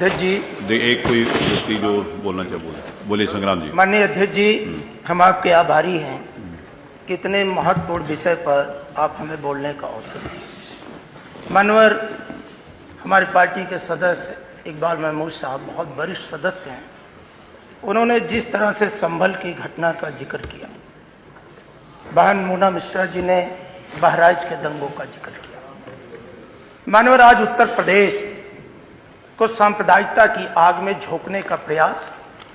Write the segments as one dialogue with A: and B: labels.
A: अध्यक्ष जी,
B: एक कोई व्यक्ति जो बोलना चाहे बोले। संग्राम जी।
A: माननीय अध्यक्ष जी, हम आपके आभारी हैं कि इतने महत्वपूर्ण विषय पर आप हमें बोलने का अवसर दिए। मानवर हमारी पार्टी के सदस्य इकबाल महमूद साहब बहुत वरिष्ठ सदस्य हैं। उन्होंने जिस तरह से संभल की घटना का जिक्र किया, बहन मोना मिश्रा जी ने बहराइच के दंगों का जिक्र किया। मानवर आज उत्तर प्रदेश को सांप्रदायिकता की आग में झोंकने का प्रयास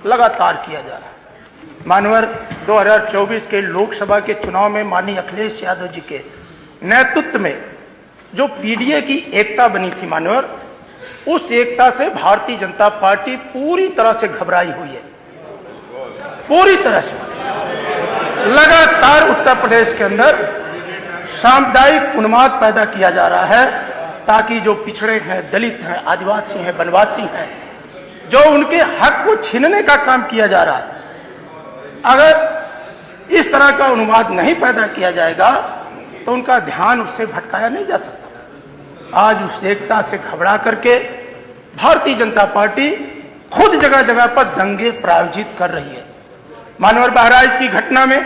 A: लगातार किया जा रहा है। मानवर 2024 के लोकसभा के चुनाव में माननीय अखिलेश यादव जी के नेतृत्व में जो पीडीए की एकता बनी थी, मानवर उस एकता से भारतीय जनता पार्टी पूरी तरह से घबराई हुई है। पूरी तरह से लगातार उत्तर प्रदेश के अंदर सामुदायिक उन्माद पैदा किया जा रहा है ताकि जो पिछड़े हैं, दलित हैं, आदिवासी हैं, वनवासी हैं, जो उनके हक को छीनने का काम किया जा रहा है, अगर इस तरह का उन्माद नहीं पैदा किया जाएगा तो उनका ध्यान उससे भटकाया नहीं जा सकता। आज उस एकता से घबरा करके भारतीय जनता पार्टी खुद जगह जगह पर दंगे प्रायोजित कर रही है। मानवर बहराइच की घटना में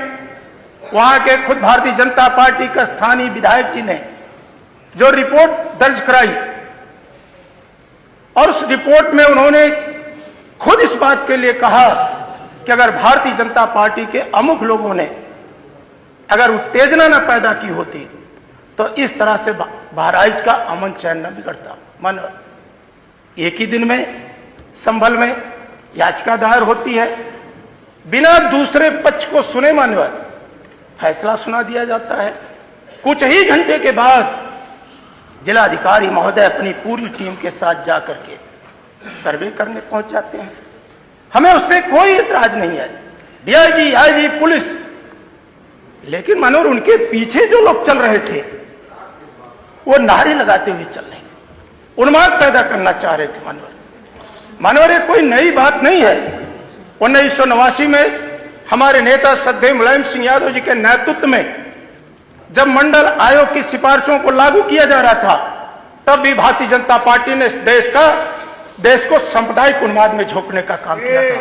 A: वहां के खुद भारतीय जनता पार्टी का स्थानीय विधायक जी ने जो रिपोर्ट दर्ज कराई और उस रिपोर्ट में उन्होंने खुद इस बात के लिए कहा कि अगर भारतीय जनता पार्टी के अमुख लोगों ने अगर उत्तेजना न पैदा की होती तो इस तरह से बहराइच का अमन चैन न बिगड़ता। मानव एक ही दिन में संभल में याचिका दायर होती है, बिना दूसरे पक्ष को सुने मानवर फैसला सुना दिया जाता है। कुछ ही घंटे के बाद जिलाधिकारी महोदय अपनी पूरी टीम के साथ जाकर के सर्वे करने पहुंच जाते हैं। हमें उसमें कोई इतराज नहीं है, डीआईजी, आईजी, पुलिस, लेकिन मनोहर उनके पीछे जो लोग चल रहे थे वो नारे लगाते हुए चल रहे, उन्माद पैदा करना चाह रहे थे। मनोहर ये कोई नई बात नहीं है। 1989 में हमारे नेता श्रद्धेय मुलायम सिंह यादव जी के नेतृत्व में जब मंडल आयोग की सिफारिशों को लागू किया जा रहा था, तब भी भारतीय जनता पार्टी ने देश को सांप्रदायिक उन्माद में झोंकने का काम किया था।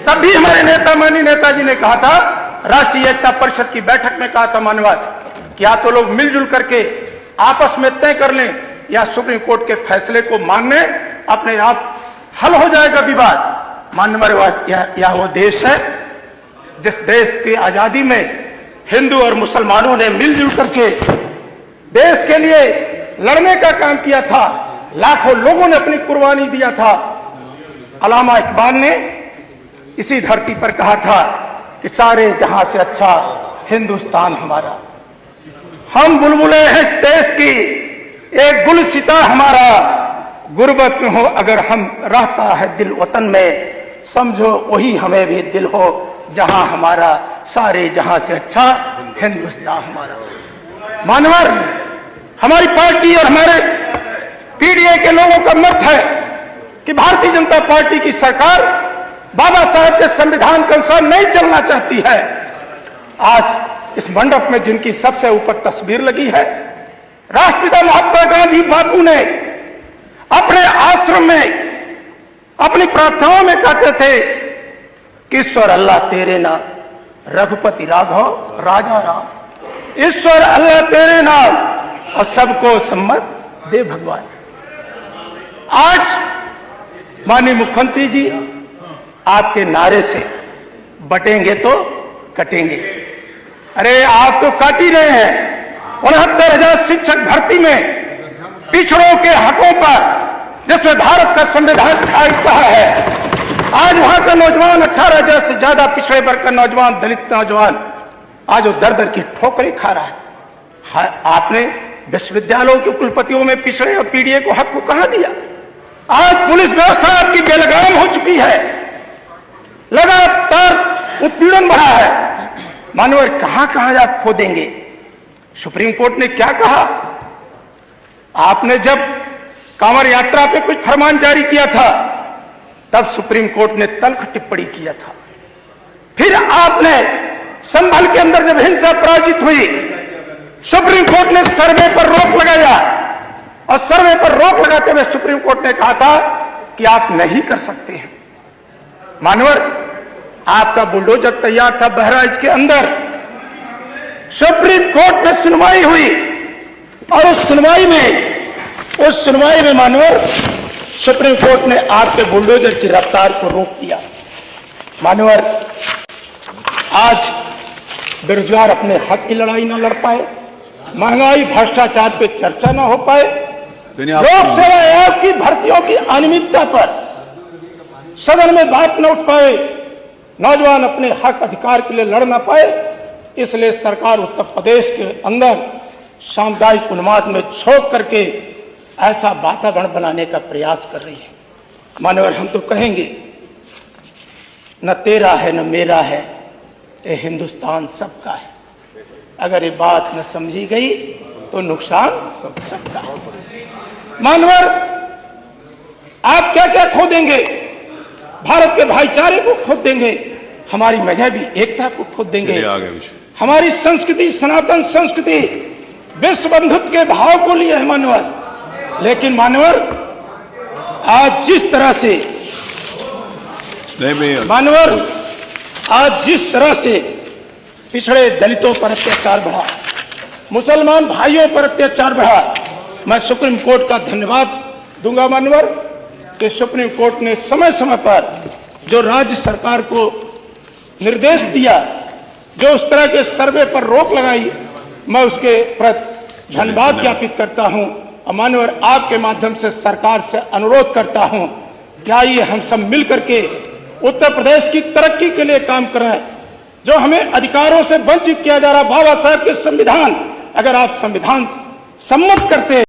A: तब भी हमारे नेता माननीय नेताजी ने कहा था, राष्ट्रीय एकता परिषद की बैठक में कहा था मानवाद कि या तो लोग मिलजुल करके आपस में तय कर लें या सुप्रीम कोर्ट के फैसले को मानने अपने आप हल हो जाएगा विवाद। मानवर यह वो देश है जिस देश की आजादी में हिंदू और मुसलमानों ने मिलजुल करके देश के लिए लड़ने का काम किया था। लाखों लोगों ने अपनी कुर्बानी दिया था। अल्लामा इकबाल ने इसी धरती पर कहा था कि सारे जहां से अच्छा हिंदुस्तान हमारा, हम बुलबुले हैं इस देश की, एक गुलसिता हमारा, गुर्बत में हो अगर हम रहता है दिल वतन में, समझो वही हमें भी दिल हो जहां हमारा, सारे जहां से अच्छा हिंदुस्तान हमारा। मानवर हमारी पार्टी और हमारे पीडीए के लोगों का मत है कि भारतीय जनता पार्टी की सरकार बाबा साहब के संविधान के अनुसार नहीं चलना चाहती है। आज इस मंडप में जिनकी सबसे ऊपर तस्वीर लगी है, राष्ट्रपिता महात्मा गांधी बापू ने अपने आश्रम में अपनी प्रार्थनाओं में कहते थे कि ईश्वर अल्लाह तेरे नाम, रघुपति राघव राजा राम, ईश्वर अल्लाह तेरे नाम और सबको सम्मत दे भगवान। आज माननीय मुख्यमंत्री जी आपके नारे से बटेंगे तो कटेंगे। अरे आप तो काट ही रहे हैं। 69,000 शिक्षक भर्ती में पिछड़ों के हकों पर जिसमें भारत का संविधान कहा है, आज वहां का नौजवान 18,000 से ज्यादा पिछड़े वर्ग का नौजवान, दलित नौजवान आज वो दर दर की ठोकरें खा रहा है। आपने विश्वविद्यालयों के कुलपतियों में पिछड़े और पीडीए को हक को कहां दिया? आज पुलिस व्यवस्था आपकी बेलगाम हो चुकी है, लगातार उत्पीड़न बढ़ा है। मानवर कहां कहां आप खो देंगे? सुप्रीम कोर्ट ने क्या कहा? आपने जब कांवड़ यात्रा पे कुछ फरमान जारी किया था तब सुप्रीम कोर्ट ने तल्ख टिप्पणी किया था। फिर आपने संभल के अंदर जब हिंसा पराजित हुई, सुप्रीम कोर्ट ने सर्वे पर रोक लगाया और सर्वे पर रोक लगाते हुए सुप्रीम कोर्ट ने कहा था कि आप नहीं कर सकते हैं। मानवर, आपका बुलडोजर तैयार था बहराइच के अंदर, सुप्रीम कोर्ट में सुनवाई हुई और उस सुनवाई में मानवर सुप्रीम कोर्ट ने आपके बुलडोजर की रफ्तार को रोक दिया। मानवर, आज बेरोजगार अपने हक की लड़ाई न लड़ पाए, महंगाई भ्रष्टाचार पे चर्चा न हो पाए, लोक सेवा आयोग की भर्तियों की अनियमितता पर सदन में बात न उठ पाए, नौजवान अपने हक अधिकार के लिए लड़ न पाए, इसलिए सरकार उत्तर प्रदेश के अंदर सामुदायिक उन्माद में झोंक करके ऐसा वातावरण बनाने का प्रयास कर रही है। मानवर, हम तो कहेंगे न तेरा है न मेरा है, ये हिंदुस्तान सबका है। अगर ये बात न समझी गई तो नुकसान सबका है। मानवर, आप क्या क्या खो देंगे? भारत के भाईचारे को खो देंगे, हमारी मजहबी एकता को खो देंगे, हमारी संस्कृति, सनातन संस्कृति, विश्व बंधुत्व के भाव को लिए है मानवर। लेकिन मानवर, आज जिस तरह से पिछड़े दलितों पर अत्याचार बढ़ा, मुसलमान भाइयों पर अत्याचार बढ़ा, मैं सुप्रीम कोर्ट का धन्यवाद दूंगा मानवर कि सुप्रीम कोर्ट ने समय समय पर जो राज्य सरकार को निर्देश दिया, जो उस तरह के सर्वे पर रोक लगाई, मैं उसके प्रति धन्यवाद ज्ञापित करता हूं। और मानवर, आपके माध्यम से सरकार से अनुरोध करता हूं कि आइए हम सब मिलकर के उत्तर प्रदेश की तरक्की के लिए काम करें। जो हमें अधिकारों से वंचित किया जा रहा, बाबा साहब के संविधान, अगर आप संविधान सम्मत करते